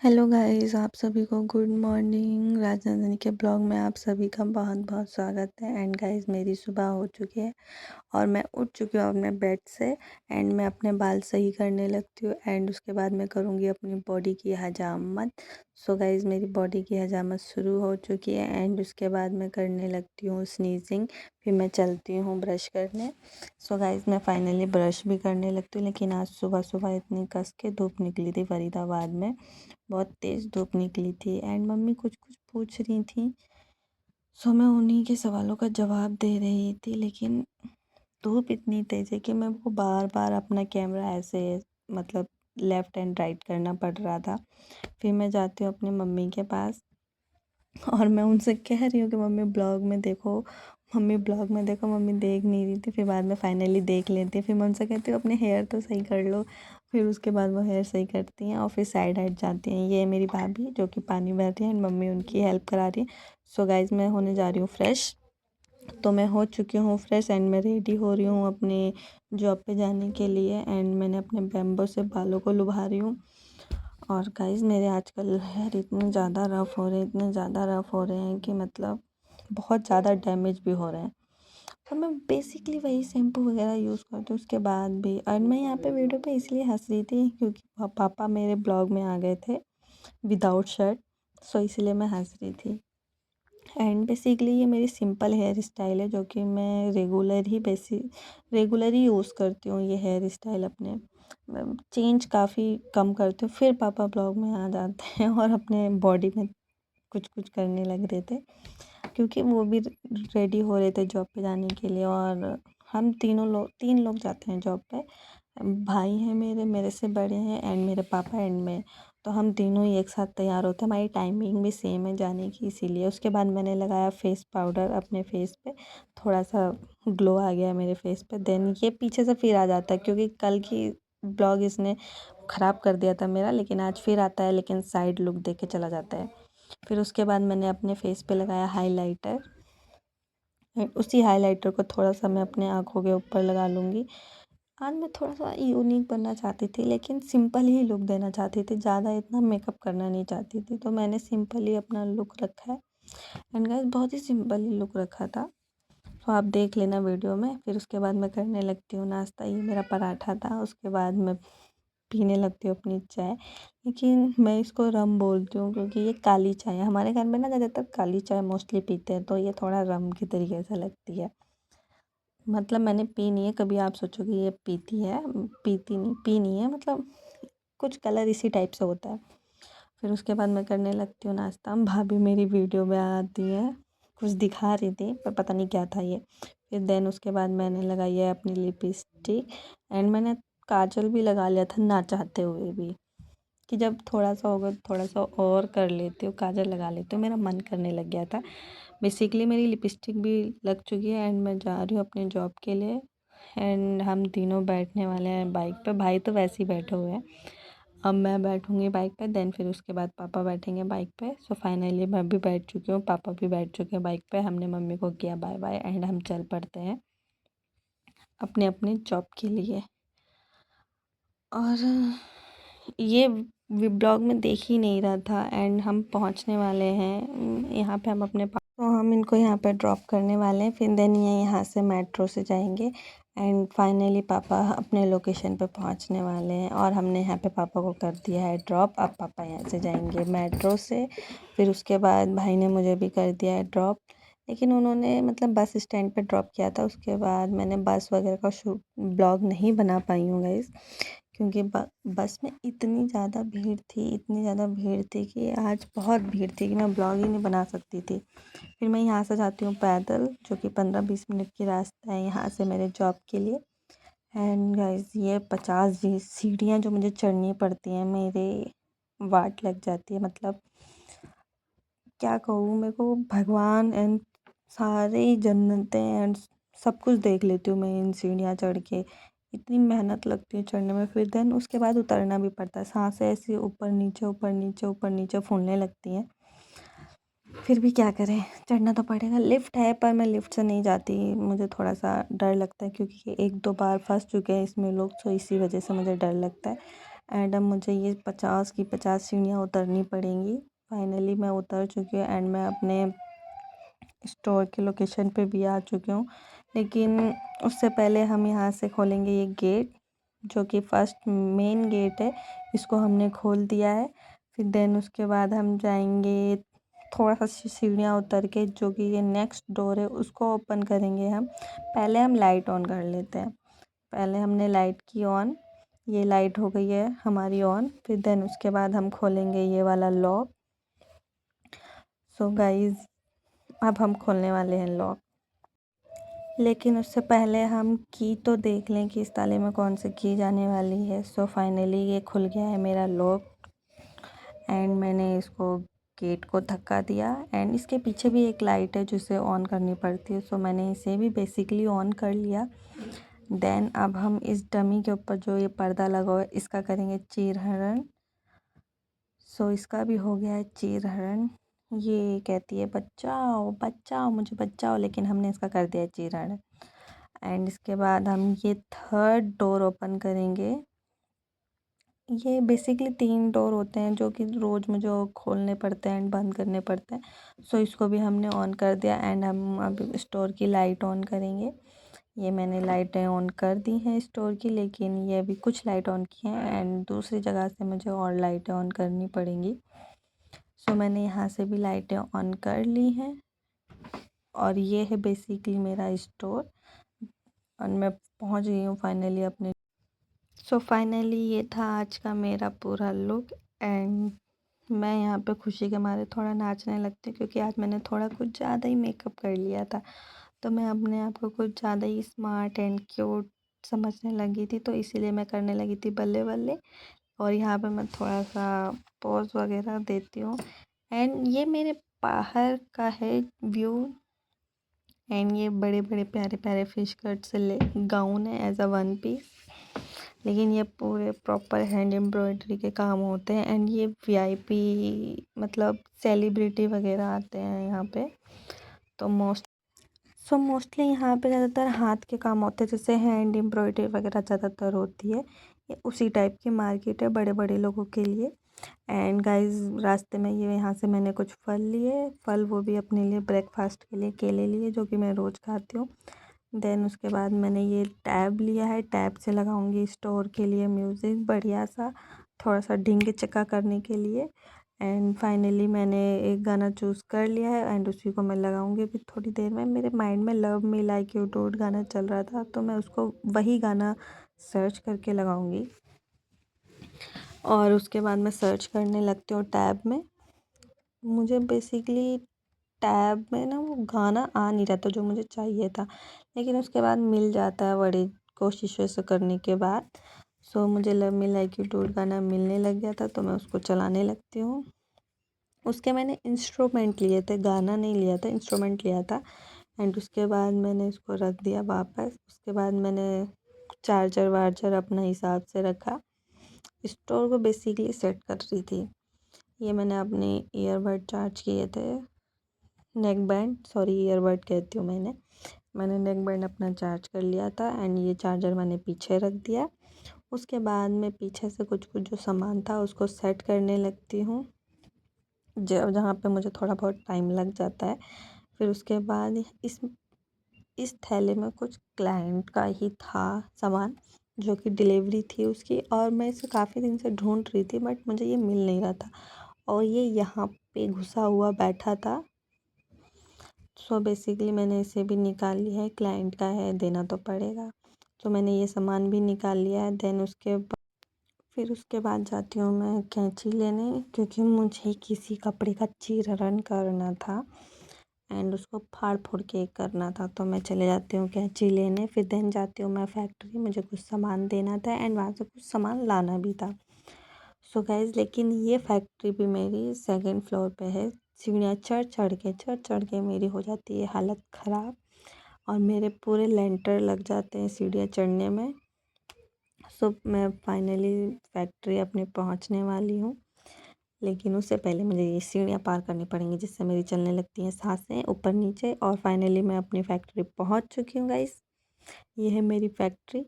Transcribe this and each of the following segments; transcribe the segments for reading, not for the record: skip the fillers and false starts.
Hello guys, आप सभी को गुड मॉर्निंग। राजनंदिनी के ब्लॉग में आप सभी का बहुत बहुत स्वागत है। एंड गाइस, मेरी सुबह हो चुकी है और मैं उठ चुकी हूँ अपने बेड से। एंड मैं अपने बाल सही करने लगती हूँ एंड उसके बाद मैं करूँगी अपनी बॉडी की हजामत। सो गाइस, मेरी बॉडी की हजामत शुरू हो चुकी है एंड उसके बाद मैं करने लगती हूँ स्नीजिंग। फिर मैं चलती हूँ ब्रश करने। सो गाइस, मैं फाइनली ब्रश भी करने लगती हूँ, लेकिन आज सुबह सुबह इतनी कस के धूप निकली थी फरीदाबाद में। बहुत तेज़ धूप निकली थी एंड मम्मी कुछ कुछ पूछ रही थी। सो मैं उन्हीं के सवालों का जवाब दे रही थी, लेकिन धूप इतनी तेज़ है कि मेरे को बार बार अपना कैमरा ऐसे मतलब लेफ़्ट एंड राइट करना पड़ रहा था। फिर मैं जाती हूँ अपनी मम्मी के पास और मैं उनसे कह रही हूँ कि मम्मी ब्लॉग में देखो, मम्मी ब्लॉग में देखो। मम्मी देख नहीं रही थी, फिर बाद में फाइनली देख लेती है। फिर मैं उनसे कहती हूँ अपने हेयर तो सही कर लो। फिर उसके बाद वो हेयर सही करती हैं और फिर साइड हट जाती हैं। ये मेरी भाभी जो कि पानी भर रही है एंड मम्मी उनकी हेल्प करा रही है। सो गाइज, मैं होने जा रही हूँ फ्रेश। तो मैं हो चुकी हूँ फ्रेश एंड मैं रेडी हो रही हूँ अपने जॉब पे जाने के लिए। एंड मैंने अपने बैम्बो से बालों को लुभा रही हूँ। और गाइस, मेरे आजकल हेयर इतने ज़्यादा रफ़ हो रहे हैं, इतने ज़्यादा रफ़ हो रहे हैं कि मतलब बहुत ज़्यादा डैमेज भी हो रहे हैं। और मैं बेसिकली वही शैम्पू वगैरह यूज़ करती हूँ उसके बाद भी। और मैं यहाँ पे वीडियो पे इसलिए हंस रही थी क्योंकि पापा मेरे ब्लॉग में आ गए थे विदाउट शर्ट। सो इसलिए मैं हंस रही थी। एंड बेसिकली ये मेरी सिंपल हेयर स्टाइल है जो कि मैं रेगुलर ही यूज़ करती हूँ ये हेयर स्टाइल अपने। चेंज काफ़ी कम करती हूँ। फिर पापा ब्लॉग में आ जाते हैं और अपने बॉडी में कुछ कुछ करने लग रहे थे क्योंकि वो भी रेडी हो रहे थे जॉब पे जाने के लिए। और हम तीन लोग जाते हैं जॉब पे। भाई हैं मेरे से बड़े हैं एंड मेरे पापा एंड मैं। तो हम तीनों ही एक साथ तैयार होते हैं, हमारी टाइमिंग भी सेम है जाने की, इसीलिए। उसके बाद मैंने लगाया फेस पाउडर अपने फेस पे। थोड़ा सा ग्लो आ गया मेरे फेस पे। देन ये पीछे से फिर आ जाता है क्योंकि कल की ब्लॉग इसने ख़राब कर दिया था मेरा, लेकिन आज फिर आता है, लेकिन साइड लुक दे के चला जाता है। फिर उसके बाद मैंने अपने फेस पे लगाया हाइलाइटर। उसी हाइलाइटर को थोड़ा सा मैं अपने आँखों के ऊपर लगा लूँगी। आज मैं थोड़ा सा यूनिक बनना चाहती थी, लेकिन सिंपल ही लुक देना चाहती थी, ज़्यादा इतना मेकअप करना नहीं चाहती थी। तो मैंने सिंपल ही अपना लुक रखा है। एंड गाइस, बहुत ही सिंपल ही लुक रखा था। तो आप देख लेना वीडियो में। फिर उसके बाद मैं करने लगती हूँ नाश्ता। ये मेरा पराठा था। उसके बाद मैं पीने लगती हूँ अपनी चाय, लेकिन मैं इसको रम बोलती हूँ क्योंकि ये काली चाय है। हमारे घर में ना ज़्यादातर काली चाय मोस्टली पीते हैं, तो ये थोड़ा रम की तरीके से लगती है। मतलब मैंने पी नहीं है कभी, आप सोचोगे ये पीती है। पीती नहीं, पी नहीं है, मतलब कुछ कलर इसी टाइप से होता है। फिर उसके बाद मैं करने लगती हूँ नाश्ता। भाभी मेरी वीडियो में आती है, कुछ दिखा रही थी पर पता नहीं क्या था ये। फिर देन उसके बाद मैंने लगाई है अपनी लिपस्टिक एंड मैंने काजल भी लगा लिया था ना चाहते हुए भी, कि जब थोड़ा सा होगा थोड़ा सा और कर लेती हूँ, काजल लगा लेती हूँ, मेरा मन करने लग गया था। बेसिकली मेरी लिपस्टिक भी लग चुकी है एंड मैं जा रही हूँ अपने जॉब के लिए। एंड हम तीनों बैठने वाले हैं बाइक पे। भाई तो वैसे ही बैठे हुए हैं, अब मैं बैठूँगी बाइक पे। देन फिर उसके बाद पापा बैठेंगे बाइक पे। सो फाइनली मैं भी बैठ चुकी हूँ, पापा भी बैठ चुके हैं बाइक पे। हमने मम्मी को किया बाय बाय एंड हम चल पड़ते हैं अपने अपने जॉब के लिए। और ये ब्लॉग में देख ही नहीं रहा था एंड हम पहुंचने वाले हैं यहाँ पे। हम अपने तो हम इनको यहाँ पे ड्रॉप करने वाले हैं। फिर देन ये यहाँ से मेट्रो से जाएंगे एंड फाइनली पापा अपने लोकेशन पे पहुँचने वाले हैं। और हमने यहाँ पे पापा को कर दिया है ड्रॉप। अब पापा यहाँ से जाएंगे मेट्रो से। फिर उसके बाद भाई ने मुझे भी कर दिया है ड्रॉप, लेकिन उन्होंने मतलब बस स्टैंड पे ड्रॉप किया था। उसके बाद मैंने बस वगैरह का शूट ब्लॉग नहीं बना पाई हूँ गाइज़, क्योंकि बस में इतनी ज़्यादा भीड़ थी, इतनी ज़्यादा भीड़ थी कि आज बहुत भीड़ थी कि मैं ब्लॉग ही नहीं बना सकती थी। फिर मैं यहाँ से जाती हूँ पैदल, जो कि 15-20 मिनट की रास्ता है यहाँ से मेरे जॉब के लिए। एंड गाइस, ये 50 जी सीढ़ियाँ जो मुझे चढ़नी पड़ती हैं, मेरे वाट लग जाती है। मतलब क्या कहूँ, मेरे को भगवान एंड सारी जन्नतें एंड सब कुछ देख लेती हूँ मैं इन सीढ़ियाँ चढ़ के। इतनी मेहनत लगती है चढ़ने में। फिर देन उसके बाद उतरना भी पड़ता है, सांसें ऐसी ऊपर नीचे ऊपर नीचे ऊपर नीचे फूलने लगती हैं। फिर भी क्या करें, चढ़ना तो पड़ेगा। लिफ्ट है पर मैं लिफ्ट से नहीं जाती, मुझे थोड़ा सा डर लगता है क्योंकि 1-2 बार फंस चुके हैं इसमें लोग, तो इसी वजह से मुझे डर लगता है। एंड अब मुझे ये 50 की 50 सीढ़ियाँ उतरनी पड़ेंगी। फाइनली मैं उतर चुकी हूँ एंड मैं अपने स्टोर की लोकेशन पे भी आ चुकी हूँ। लेकिन उससे पहले हम यहाँ से खोलेंगे ये गेट, जो कि फर्स्ट मेन गेट है, इसको हमने खोल दिया है। फिर देन उसके बाद हम जाएंगे थोड़ा सा सीढ़ियाँ उतर के, जो कि ये नेक्स्ट डोर है, उसको ओपन करेंगे हम। पहले हम लाइट ऑन कर लेते हैं। पहले हमने लाइट की ऑन, ये लाइट हो गई है हमारी ऑन। फिर देन उसके बाद हम खोलेंगे ये वाला लॉक। सो गाइज़, अब हम खोलने वाले हैं लॉक। लेकिन उससे पहले हम की तो देख लें कि इस ताले में कौन सी की जाने वाली है। सो फाइनली ये खुल गया है मेरा लॉक एंड मैंने इसको गेट को धक्का दिया। एंड इसके पीछे भी एक लाइट है जिसे ऑन करनी पड़ती है, सो मैंने इसे भी बेसिकली ऑन कर लिया। देन अब हम इस डमी के ऊपर जो ये पर्दा लगा हुआ है इसका करेंगे चीरहरण। सो इसका भी हो गया है चीरहरण। ये कहती है बचाओ बचाओ मुझे बचाओ, लेकिन हमने इसका कर दिया चीरहरण। एंड इसके बाद हम ये थर्ड डोर ओपन करेंगे। ये बेसिकली 3 डोर होते हैं जो कि रोज़ मुझे खोलने पड़ते हैं एंड बंद करने पड़ते हैं। सो इसको भी हमने ऑन कर दिया एंड हम अब स्टोर की लाइट ऑन करेंगे। ये मैंने लाइटें ऑन कर दी हैं स्टोर की, लेकिन ये अभी कुछ लाइट ऑन की हैं एंड दूसरी जगह से मुझे और लाइटें ऑन करनी पड़ेंगी। सो मैंने यहाँ से भी लाइटें ऑन कर ली हैं और ये है बेसिकली मेरा स्टोर और मैं पहुँच गई हूँ फाइनली अपने। सो फाइनली ये था आज का मेरा पूरा लुक एंड मैं यहाँ पे खुशी के मारे थोड़ा नाचने लगती हूँ, क्योंकि आज मैंने थोड़ा कुछ ज़्यादा ही मेकअप कर लिया था। तो मैं अपने आप को कुछ ज़्यादा ही स्मार्ट एंड क्यूट समझने लगी थी, तो इसीलिए मैं करने लगी थी बल्ले बल्ले। और यहाँ पे मैं थोड़ा सा पोज वगैरह देती हूँ। एंड ये मेरे बाहर का है व्यू एंड ये बड़े बड़े प्यारे प्यारे फिश कट से ले गाउन है एज अ वन पीस, लेकिन ये पूरे प्रॉपर हैंड एम्ब्रॉयडरी के काम होते हैं। एंड ये वीआईपी मतलब सेलिब्रिटी वगैरह आते हैं यहाँ पे, तो मोस्टली यहाँ पे ज़्यादातर हाथ के काम होते हैं, जैसे हैंड एम्ब्रॉयडरी वगैरह ज़्यादातर होती है। ये उसी टाइप की मार्केट है बड़े बड़े लोगों के लिए। एंड गाइस, रास्ते में ये यहाँ से मैंने कुछ फल लिए, फल वो भी अपने लिए ब्रेकफास्ट के लिए केले लिए, जो कि मैं रोज़ खाती हूँ। देन उसके बाद मैंने ये टैब लिया है, टैब से लगाऊंगी स्टोर के लिए म्यूज़िक बढ़िया सा, थोड़ा सा ढिंग चक्का करने के लिए। एंड फाइनली मैंने एक गाना चूज़ कर लिया है एंड उसी को मैं लगाऊंगी अभी थोड़ी देर में। मेरे माइंड में love me like you dude गाना चल रहा था, तो मैं उसको वही गाना सर्च करके लगाऊंगी। और उसके बाद मैं सर्च करने लगती हूँ टैब में। मुझे बेसिकली टैब में ना वो गाना आ नहीं रहा था जो मुझे चाहिए था, लेकिन उसके बाद मिल जाता है बड़ी कोशिशों से करने के बाद। सो मुझे love me like you dude गाना मिलने लग गया था, तो मैं उसको चलाने लगती हूँ। उसके मैंने इंस्ट्रूमेंट लिए थे, गाना नहीं लिया था, इंस्ट्रूमेंट लिया था। एंड उसके बाद मैंने इसको रख दिया वापस। उसके बाद मैंने चार्जर वार्जर अपना हिसाब से रखा, स्टोर को बेसिकली सेट कर रही थी। ये मैंने अपने ईयरबड चार्ज किए थे, नेक बैंड, सॉरी ईयरबड कहती हूँ मैंने नेक बैंड अपना चार्ज कर लिया था एंड ये चार्जर मैंने पीछे रख दिया। उसके बाद मैं पीछे से कुछ कुछ जो सामान था उसको सेट करने लगती हूँ, जहाँ पे मुझे थोड़ा बहुत टाइम लग जाता है। फिर उसके बाद इस थैले में कुछ क्लाइंट का ही था सामान, जो कि डिलीवरी थी उसकी, और मैं इसे काफ़ी दिन से ढूंढ रही थी बट मुझे ये मिल नहीं रहा था और ये यहाँ पे घुसा हुआ बैठा था। सो बेसिकली मैंने इसे भी निकाल लिया है, क्लाइंट का है देना तो पड़ेगा। तो मैंने ये सामान भी निकाल लिया है। देन फिर उसके बाद जाती हूँ मैं कैंची लेने, क्योंकि मुझे किसी कपड़े का चीरहरण करना था एंड उसको फाड़ फूड़ के करना था, तो मैं चले जाती हूँ कैंची लेने। फिर देन जाती हूँ मैं फैक्ट्री, मुझे कुछ सामान देना था एंड वहाँ से कुछ सामान लाना भी था। सो गाइज, लेकिन ये फैक्ट्री भी मेरी सेकंड फ्लोर पे है। सीढ़ियाँ चढ़ के मेरी हो जाती है हालत ख़राब और मेरे पूरे लेंटर लग जाते हैं सीढ़ियाँ चढ़ने में। सो मैं फाइनली फैक्ट्री अपने पहुंचने वाली हूँ, लेकिन उससे पहले मुझे ये सीढ़ियाँ पार करनी पड़ेंगी, जिससे मेरी चलने लगती हैं सांसें ऊपर नीचे। और फाइनली मैं अपनी फैक्ट्री पहुंच चुकी हूँ गाइस। ये है मेरी फैक्ट्री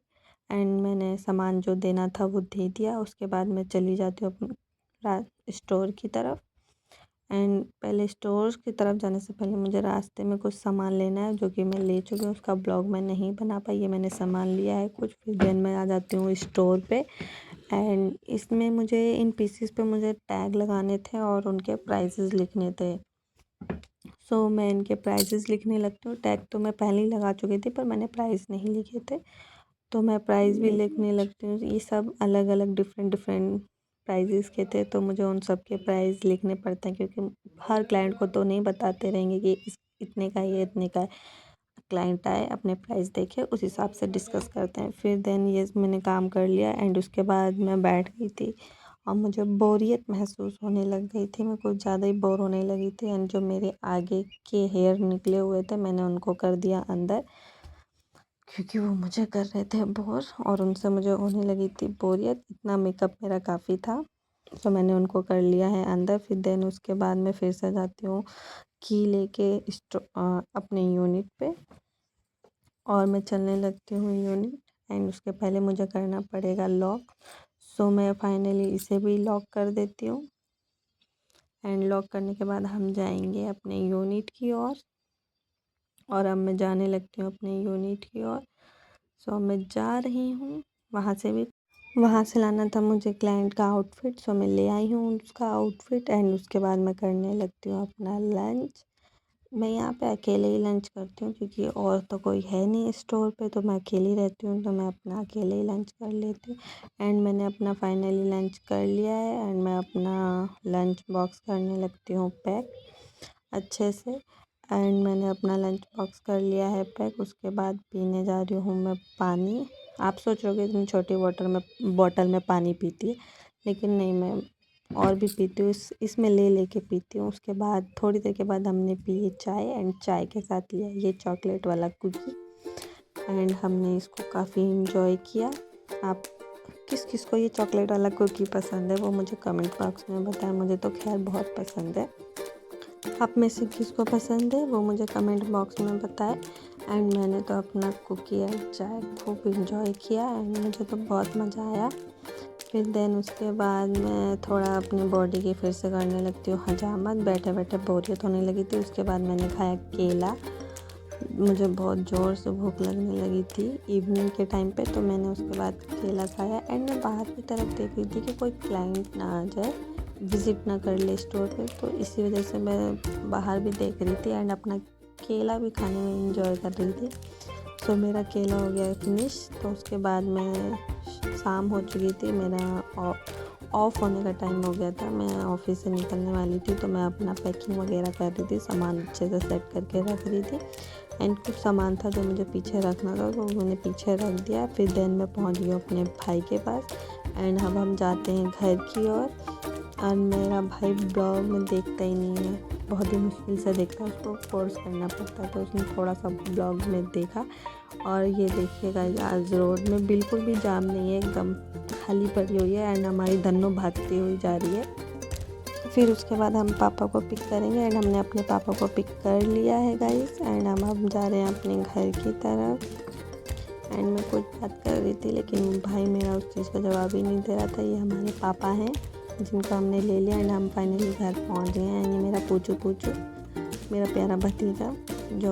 एंड मैंने सामान जो देना था वो दे दिया। उसके बाद मैं चली जाती हूँ अपने स्टोर की तरफ। एंड पहले स्टोर की तरफ जाने से पहले मुझे रास्ते में कुछ सामान लेना है जो कि मैं ले चुकी हूँ। उसका ब्लॉग मैं नहीं बना पाई है, मैंने सामान लिया है कुछ। फिर देन मैं आ जाती हूँ स्टोर पे। एंड इसमें मुझे इन पीसीस पे मुझे टैग लगाने थे और उनके प्राइसेस लिखने थे। सो मैं इनके प्राइसेस लिखने लगती हूँ। टैग तो मैं पहले ही लगा चुकी थी पर मैंने प्राइस नहीं लिखे थे, तो मैं प्राइस भी लिखने लगती हूँ। ये सब अलग अलग डिफरेंट डिफरेंट प्राइजेस के थे, तो मुझे उन सब के प्राइस लिखने पड़ते हैं क्योंकि हर क्लाइंट को तो नहीं बताते रहेंगे कि इतने का ये इतने का है। क्लाइंट आए, अपने प्राइस देखे, उस हिसाब से डिस्कस करते हैं। फिर देन ये मैंने काम कर लिया एंड उसके बाद मैं बैठ गई थी और मुझे बोरियत महसूस होने लग गई थी। मैं कुछ ज़्यादा ही बोर होने लगी थी। एंड जो मेरे आगे के हेयर निकले हुए थे मैंने उनको कर दिया अंदर क्योंकि वो मुझे कर रहे थे बोर और उनसे मुझे होने लगी थी बोरियत। इतना मेकअप मेरा काफ़ी था, तो मैंने उनको कर लिया है अंदर। फिर देन उसके बाद मैं फिर से जाती हूँ की लेके अपने यूनिट पे और मैं चलने लगती हूँ यूनिट। एंड उसके पहले मुझे करना पड़ेगा लॉक। सो मैं फाइनली इसे भी लॉक कर देती हूँ। एंड लॉक करने के बाद हम जाएंगे अपने यूनिट की ओर और अब मैं जाने लगती हूँ अपने यूनिट की ओर। सो मैं जा रही हूँ। वहाँ से लाना था मुझे क्लाइंट का आउटफिट। सो मैं ले आई हूँ उसका आउटफिट एंड उसके बाद मैं करने लगती हूँ अपना लंच। मैं यहाँ पे अकेले ही लंच करती हूँ क्योंकि और तो कोई है नहीं स्टोर पे, तो मैं अकेली रहती हूँ, तो मैं अपना अकेले ही लंच कर लेती हूँ। एंड मैंने अपना फाइनली लंच कर लिया है एंड मैं अपना लंच बॉक्स करने लगती हूँ पैक अच्छे से। एंड मैंने अपना लंच बॉक्स कर लिया है पैक। उसके बाद पीने जा रही हूँ मैं पानी। आप सोच रहे हो कि इतनी छोटी बॉटल में पानी पीती है, लेकिन नहीं, मैं और भी पीती हूँ। इसमें लेके पीती हूँ। उसके बाद थोड़ी देर के बाद हमने पी चाय एंड चाय के साथ लिया ये चॉकलेट वाला कुकी एंड हमने इसको काफ़ी इंजॉय किया। आप किस किस को ये चॉकलेट वाला कुकी पसंद है वो मुझे कमेंट बॉक्स में बताएं। मुझे तो खैर बहुत पसंद है। आप में से किसको पसंद है वो मुझे कमेंट बॉक्स में बताएं। एंड मैंने तो अपना कुकी एंड चाय खूब इंजॉय किया एंड मुझे तो बहुत मज़ा आया। फिर देन उसके बाद मैं थोड़ा अपनी बॉडी की फिर से करने लगती हूँ हजामत। बैठे बैठे बोरियत होने लगी थी। उसके बाद मैंने खाया केला। मुझे बहुत ज़ोर से भूख लगने लगी थी इवनिंग के टाइम पे, तो मैंने उसके बाद केला खाया। एंड मैं बाहर की तरफ देख रही थी कि कोई क्लाइंट ना आ जाए, विज़िट ना कर ले स्टोर पे, तो इसी वजह से मैं बाहर भी देख रही थी एंड अपना केला भी खाने में इंजॉय कर रही थी। सो मेरा केला हो गया फिनिश। तो उसके बाद मैं शाम हो चुकी थी, मेरा ऑफ होने का टाइम हो गया था, मैं ऑफिस से निकलने वाली थी, तो मैं अपना पैकिंग वगैरह कर रही थी, सामान अच्छे से सेट करके रख रही थी। एंड कुछ सामान था जो मुझे पीछे रखना था तो मैंने पीछे रख दिया। फिर देन मैं पहुंच गई अपने भाई के पास एंड अब हम जाते हैं घर की ओर। और मेरा भाई ब्लॉग में देखता ही नहीं है, बहुत ही मुश्किल से देखता है, उसको फोर्स करना पड़ता है, तो उसने थोड़ा सा ब्लॉग में देखा। और ये देखिएगा आज रोड में बिल्कुल भी जाम नहीं है, एकदम खाली पड़ी हुई है एंड हमारी धन्नो भागती हुई जा रही है। फिर उसके बाद हम पापा को पिक करेंगे एंड हमने अपने पापा को पिक कर लिया है गाइस। एंड हम जा रहे हैं अपने घर की तरफ। एंड मैं कुछ बात कर रही थी लेकिन भाई मेरा उस चीज़ का जवाब ही नहीं दे रहा था। ये हमारे पापा हैं जिनको हमने ले लिया एंड हम फाइनली घर पहुंच गए हैं। ये मेरा पूछू मेरा प्यारा भतीजा, जो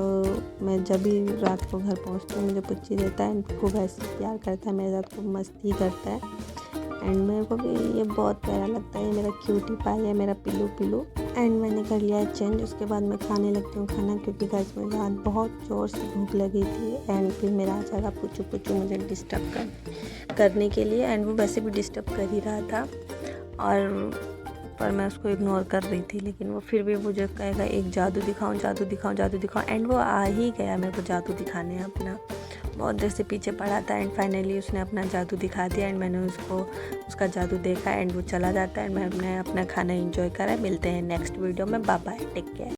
मैं जब भी रात को घर पहुंचती हूँ मुझे पुच्ची देता है एंड खूब ऐसे प्यार करता है मेरे साथ, खूब मस्ती करता है एंड मेरे को भी ये बहुत प्यारा लगता है। ये मेरा क्यूटी पाई है, मेरा पिल्लू। एंड मैंने कर लिया है चेंज। उसके बाद मैं खाने लगती हूँ खाना क्योंकि गाइस मुझे रात बहुत ज़ोर से भूख लगी थी। एंड फिर मेरा आ जाएगा पुच्चू मुझे डिस्टर्ब करने के लिए एंड वो वैसे भी डिस्टर्ब कर ही रहा था पर मैं उसको इग्नोर कर रही थी, लेकिन वो फिर भी मुझे कहेगा एक जादू दिखाऊं एंड वो आ ही गया मेरे को जादू दिखाने अपना। बहुत देर से पीछे पड़ा था एंड फाइनली उसने अपना जादू दिखा दिया एंड मैंने उसका जादू देखा एंड वो चला जाता है एंड मैंने अपना खाना एंजॉय करा। मिलते हैं नेक्स्ट वीडियो में, बाय बाय, टेक केयर।